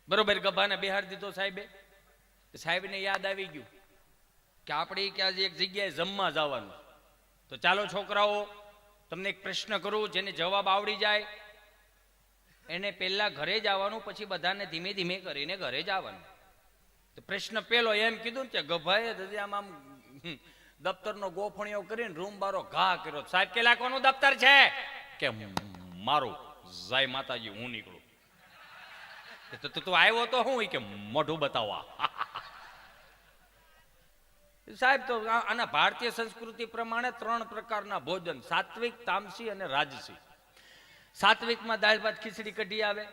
બરોબર ગભાને બિહાર દીધો સાહેબે. સાહેબને યાદ આવી ગયું કે આપણે કે આજે એક જગ્યાએ જમવા જવાનું. તો ચાલો છોકરાઓ, તમને એક પ્રશ્ન કરું, જેને જવાબ આવડી જાય એને પહેલા ઘરે જવાનું, પછી બધાને ધીમે ધીમે કરીને ઘરે જવાનું. તો પ્રશ્ન પેલો એમ કીધું કે ગભાએ આમ દફતરનો ગોફણીઓ કરીને રૂમ બારો ઘા કર્યો. સાહેબ કે કોનું દફતર છે? કે મારું. જય માતાજી, હું નીકળું. તો તું આવ્યો તો હું કે મોઢું બતાવવા. સાહેબ તો આના ભારતીય સંસ્કૃતિ પ્રમાણે 3 પ્રકારના ભોજન: સાત્વિક, તામસી અને રાજસી. સાત્વિકમાં દાળ ભાત ખીચડી કઢી આવે.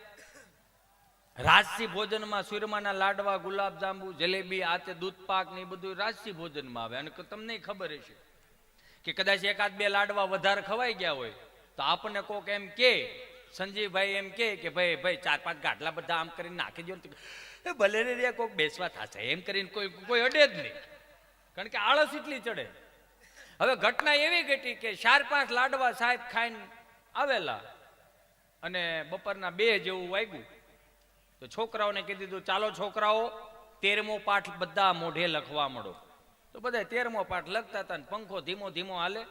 રાજસી ભોજનમાં સુરમાના લાડવા, ગુલાબ જાંબુ, જલેબી, આતે દૂધ પાક ને એ બધું રાજસી ભોજનમાં આવે. અને તમને ખબર હશે કે કદાચ 1-2 લાડવા વધારે ખવાઈ ગયા હોય તો આપણને કોક એમ કે, સંજીવભાઈ એમ કે ભાઈ 4-5 ગાંઠલા બધા આમ કરીને નાખી દો, ભલે રે કોક બેસવા થશે એમ કરીને કોઈ અડે જ નહીં, કારણ કે આળસ એટલી ચડે. હવે ઘટના એવી ઘટી કે 4-5 લાડવા સાહેબ ખાઈને આવેલા અને બપોરના 2 જેવું વાગ્યું. તો છોકરાઓને કહી દીધું, ચાલો છોકરાઓ 13મો પાઠ બધા મોઢે લખવા માંડો. તો બધા 13મો પાઠ લખતા હતા ને પંખો ધીમો ધીમો હાલે.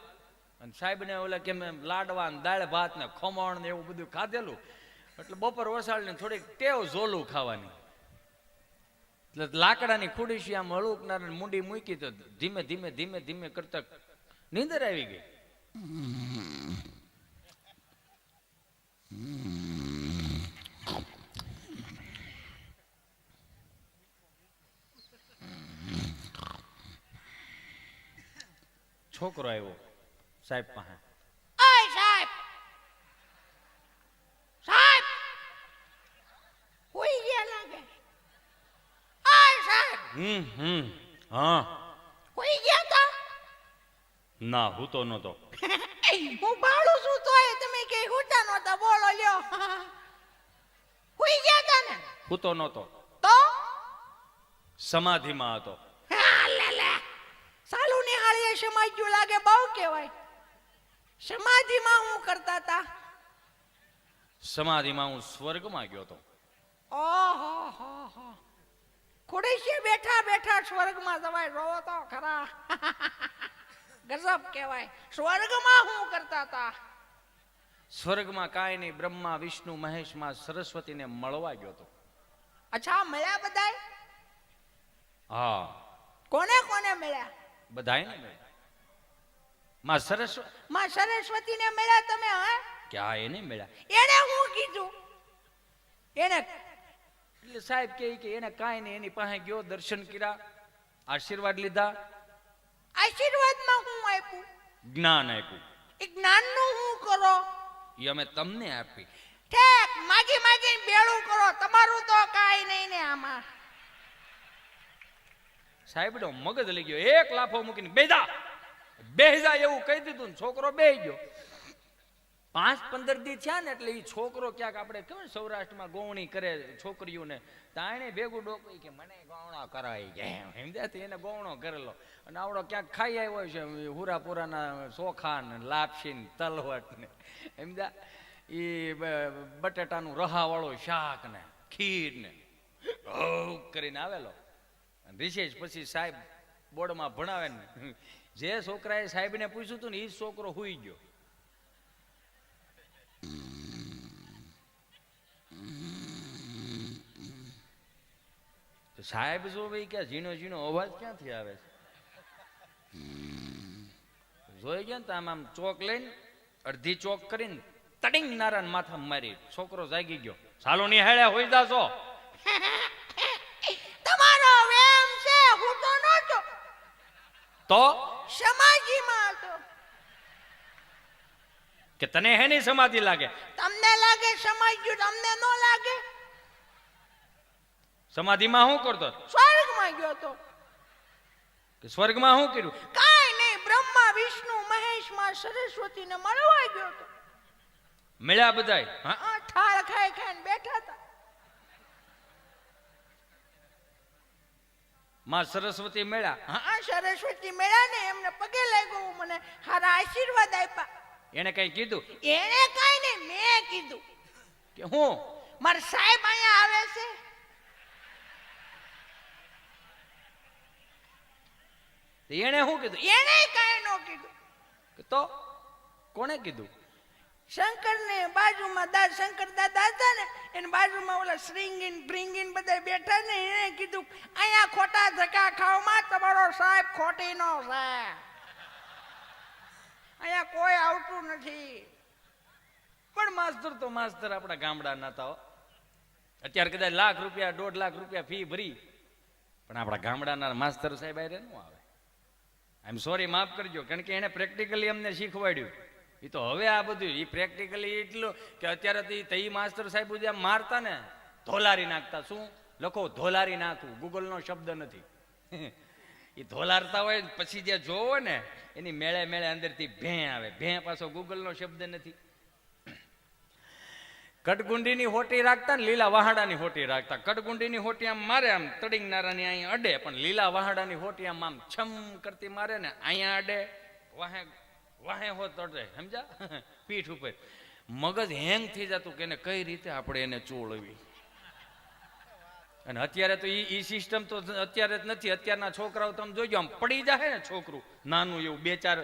અને સાહેબને ઓલા કે લાડવા ને દાળ ભાત ને ખમણ ને એવું બધું ખાધેલું, એટલે બપોર વસાળને થોડીક ટેવ ઝોલું ખાવાની. એટલે લાકડાની ખુડીશી આમ હળુકનાર મૂંડી મૂકી તો ધીમે ધીમે ધીમે ધીમે કરતા નીંદર આવી ગઈ. છોકરો આવ્યો સાહેબ પાસે. સાહેબ સાહેબ હોઈ ગયા લાગે. સાહેબ હા હોઈ ગયા તા? ના, હું તો નતો. હું બાળું છું તોય તમે કે હોતા નહોતા. બોલો લ્યો, હોઈ ગયા તા ને? હું તો નતો, તો સમાધિમાં હતો. સાલું નિહાળીએ સમાજ્યું લાગે, બહુ કહેવાય. સમાધિમાં હું કરતા હતા? સમાધિમાં હું સ્વર્ગમાં ગયો હતો. ઓહો, ખુડેશી બેઠા બેઠા સ્વર્ગમાં જવાય. રોવો તો ખરા. ગજબ કહેવાય. સ્વર્ગમાં હું કરતા હતા? સ્વર્ગમાં કાંઈ નહીં, બ્રહ્મા, વિષ્ણુ, મહેશમાં સરસ્વતીને મળવા ગયો હતો. અચ્છા, મળ્યા બધાય? હા. કોને કોને મળ્યા? બધાય ને માં સરસ્વતીને મળ્યા તમે? હા, કે હા, એને મળ્યા. એને હું કીધું? એને એટલે સાહેબ કે એને કાંઈ નહીં, એની પાસે ગયો, દર્શન કર્યા, આશીર્વાદ લીધા. આશીર્વાદમાં હું આપ્યું? જ્ઞાન આપ્યું. એ જ્ઞાનનું હું કરો? એ અમે તમને આપી. ઠેક, માગી માગીને બેડું કરો. તમારું તો કાંઈ નહીં ને આમાં. સાહેબ નો મગજ લઈ ગયો, એક લાફો મૂકીને બેહજા એવું કહી દીધું ને છોકરો બેહી ગયો. 5-15 દી થયા ને એટલે એ છોકરો ક્યાંક, આપણે કેવું સૌરાષ્ટ્રમાં ગોવણી કરે છોકરીઓને, તાણે ભેગું ડોકું કે મને ગોવણો કરાવી ગયા. સમજાતી એને ગોવણો કરેલો. અને આવડો ક્યાંક ખાઈ આવ્યો છે હુરાપુરાના ચોખા ને લાપસી ને તલવટ ને, સમજા એ બટેટાનું રહાવાળો શાક ને ખીર ને કરીને આવેલો. રિશેષ પછી સાહેબ બોર્ડમાં ભણાવે ને, જે છોકરાએ સાહેબને પૂછ્યું હતું ને એ છોકરો હુઈ ગયો. સાહેબ જો ભાઈ કે ઝીણો ઝીણો અવાજ ક્યાંથી આવે છે? જોઈ ગયા ને તો આમ ચોક લઈને અડધી ચોક કરીને તડિંગ નારાયણ માથા મારી છોકરો જાગી ગયો. સાલો નિહાળ્યા હોઈ જાશો. તમારો વેમ છે, હું તો નહોતો. તો સમાધિમાં હતો. કે તને હેની સમાધિ લાગે? તમને લાગે સમાજ્યું, તમને ન લાગે? સમાધિમાં શું કરતો? સ્વર્ગમાં ગયો તો. કે સ્વર્ગમાં શું કર્યું? કાંઈ નહીં, બ્રહ્મા, વિષ્ણુ, મહેશમાં સરસ્વતીને મળવા ગયો તો. મળ્યા બધાય? હા, થાળ ખાઈ ખાઈને બેઠા હતા. માં સરસ્વતી મળ્યા? હા, સરસ્વતી મળ્યા ને, એમને પગે લાગ્યો, મને સારા આશીર્વાદ આપ્યા. એને કઈ કીધું? એને કાંઈ નહીં, મેં કીધું કે હું મારા સાહેબ અહીંયા આવે છે. એને શું કીધું? એને કાંઈ ન કીધું. તો કોણે કીધું? શંકરને બાજુમાં શંકર દાદા હતા ને, એની બાજુમાં ઓલા શ્રીંગીન ભ્રીંગીન બધા બેઠા ને, એને કીધું અહીંયા ખોટા ધક્કા ખાવામાં તમારો સાહેબ ખોટી નો છે, અહીંયા કોઈ આવતું નથી. પણ માસ્તર તો માસ્તર આપણા ગામડાના હતા હો. અત્યારે કદાચ લાખ રૂપિયા 1.5 લાખ રૂપિયા ફી ભરી, પણ આપણા ગામડાના માસ્તર સાહેબ આરે ન આવે. આઈ એમ સોરી, માફ કરજો, કારણ કે એને પ્રેક્ટિકલી અમને શીખવાડ્યું. એ તો હવે આ બધું એ પ્રેક્ટિકલી એટલું કે અત્યારે તો એ માસ્ટર સાહેબ જે આમ મારતા ને, ધોલારી નાખતા. શું લખો? ધોલારી નાખવું. ગૂગલનો શબ્દ નથી. એ ધોલારતા હોય પછી જે જોવો ને એની મેળે મેળે અંદરથી ભેં આવે. ભેં પાછો ગૂગલનો શબ્દ નથી. કટગુંડીની હોટી રાખતા ને લીલા વહાડાની હોટી રાખતા. કટગુંડીની હોટી આમ મારે, આમ તડિંગનારાની અહીંયા અડે, પણ લીલા વહાડાની હોટી આમ આમ છમ કરતી મારે ને અહીંયા અડે, વાહે વાહે હો તડે. સમજા? પીઠ ઉપર મગજ હેંગ થઈ જતું કે એને કઈ રીતે આપણે એને ચોળવી. અને અત્યારે તો ઈ સિસ્ટમ તો અત્યારે જ નથી. અત્યારના છોકરાઓ તમે જોઈજો, આમ પડી જાય ને છોકરું નાનું એવું 2-4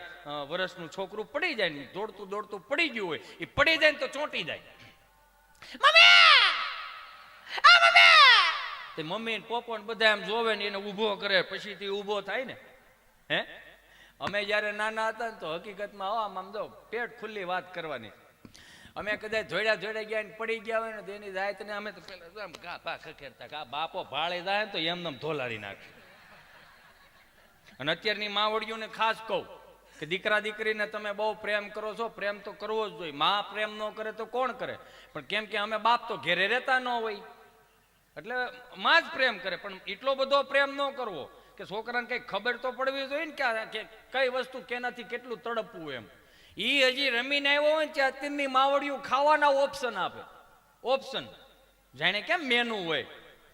વર્ષનું છોકરું પડી જાય ને, દોડતું દોડતું પડી ગયું હોય, એ પડી જાય ને તો ચોંટી જાય. મમ્મી ને પપ્પા ને બધા એમ જોવે ને એને ઊભો કરે, પછી થી ઊભો થાય ને. હે, અમે જયારે નાના હતા ને તો હકીકતમાં આમ જો પેટ ખુલ્લી વાત કરવાની. અમે કદાચ જોડ્યા ગયા ને પડી ગયા હોય ને તો એની જાત ને અમે તો પેલા ગા પા ખખેરતા, ગા બાપો ભાળે જાય ને તો એમને ધોલારી નાખે. અને અત્યારની માવડીઓને ખાસ કહું કે દીકરા દીકરીને તમે બહુ પ્રેમ કરો છો, પ્રેમ તો કરવો જ જોઈએ. માં પ્રેમ ન કરે તો કોણ કરે? પણ કેમ કે અમે બાપ તો ઘેરે રહેતા ન હોય એટલે માં જ પ્રેમ કરે. પણ એટલો બધો પ્રેમ ન કરવો કે છોકરાને કઈ ખબર તો પડવી જોઈએ ને કે કઈ વસ્તુ કેનાથી કેટલું તડપવું એમ. ઈ હજી રમીને આવ્યો હોય ને ત્યાં અત્યારની માવડીઓ ખાવાના ઓપ્શન આપે. ઓપ્શન જાણે કેમ મેનુ હોય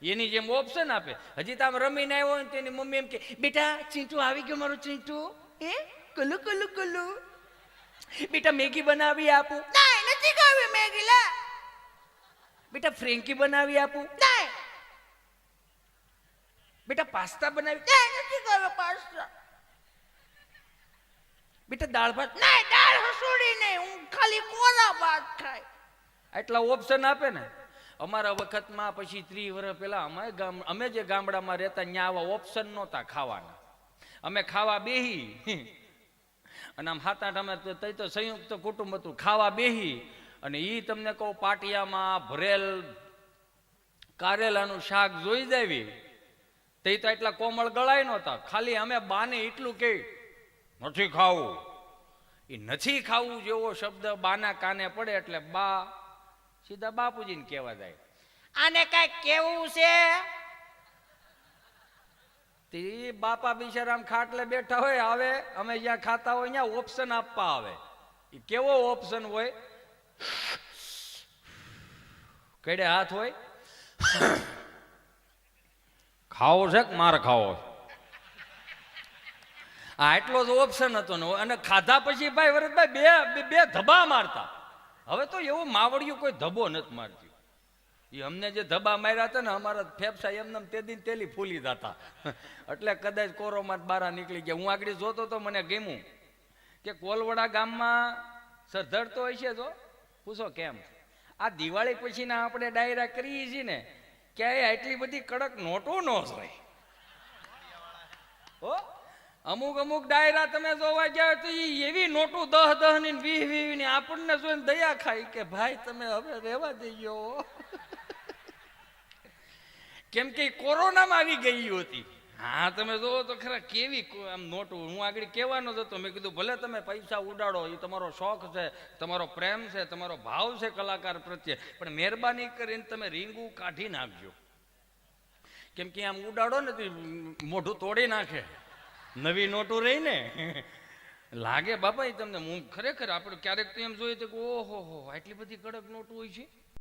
એની જેમ ઓપ્શન આપે. હજી તો આમ રમીને આવ્યો હોય ને તેની મમ્મી એમ કે બેટા ચીંટુ આવી ગયો મારું ચીંટુ, હે કલુ કલુ કલુ, બેટા મેગી બનાવી આપું? ના, નથી ખાવી મેગી. લા બેટા ફ્રેન્કી બનાવી આપું? ના. બેટા પાસ્તા બનાવી? ના, નથી ખાવી પાસ્તા. બેટા દાળ ભાત? ના, દાળ હસોડી નહીં, હું ખાલી કોરા ભાત ખાય. એટલા ઓપ્શન આપે ને. અમારા વખતમાં પછી 30 વર્ષ પહેલા અમે જે ગામડામાં રહેતા ત્યાં આવા ઓપ્શન નહોતા ખાવાના. અમે ખાવા બેહી અને આમ 7-8 અમે તો સંયુક્ત કુટુંબ હતું. ખાવા બેહી અને ઈ તમને કહું પાટિયામાં ભરેલ કારેલાનું શાક જોઈ જાવી તે તો એટલા કોમળ ગળાય નહોતા. ખાલી અમે બાને એટલું કે નથી ખાવું. એ નથી ખાવું જેવો શબ્દ બાના કાને પડે એટલે બા સીધા બાપુજીને કહેવા જાય આને કઈ કેવું છે. તે બાપા બિચારામ ખાટલે બેઠા હોય, આવે અમે જ્યાં ખાતા હોય ત્યાં ઓપ્શન આપવા આવે. એ કેવો ઓપ્શન હોય? કડે હાથ હોય, ખાવો છે કે મારે ખાવો? આ એટલો જ ઓપ્શન હતો ને. અને ખાધા પછી ભાઈ વરદભાઈ બે ધબા મારતા. હવે તો એવું માવડિયું કોઈ ધબો નથી મારતી. એ અમને જે ધબા માર્યા હતા ને અમારા ફેફસા એમને તે દિન તેલી ફૂલી જતા. એટલે કદાચ કોરોમાં બારા નીકળી ગયા. હું આગળ જોતો તો મને ગમ્યું કે કોલવડા ગામમાં સરધર તો હશે જો, પૂછો કેમ? આ દિવાળી પછીના આપણે ડાયરા કરીએ છીએ ને ક્યાંય આટલી બધી કડક નોટો ન હોય હો. અમુક ડાયરા તમે જોવા ગયા તો એવી નોટો 10 ની 20 ની આપણને જોઈને દયા ખાય કે ભાઈ તમે હવે રહેવા દઈયો. કેમ કે કોરોનામાં આવી ગઈ હતી. હા તમે જોવો તો ખરા કેવી આમ નોટો. હું આગળ કહેવાનો જ હતો, મેં કીધું ભલે તમે પૈસા ઉડાડો, એ તમારો શોખ છે, તમારો પ્રેમ છે, તમારો ભાવ છે કલાકાર પ્રત્યે, પણ મહેરબાની કરીને તમે રીંગું કાઢી નાખજો. કેમ કે આમ ઉડાડો ને મોઢું તોડી નાખે. નવી નોટો રહી ને લાગે બાપા તમને. હું ખરેખર આપણે ક્યારેક તો એમ જોઈએ તો ઓહો આટલી બધી કડક નોટો હોય છે.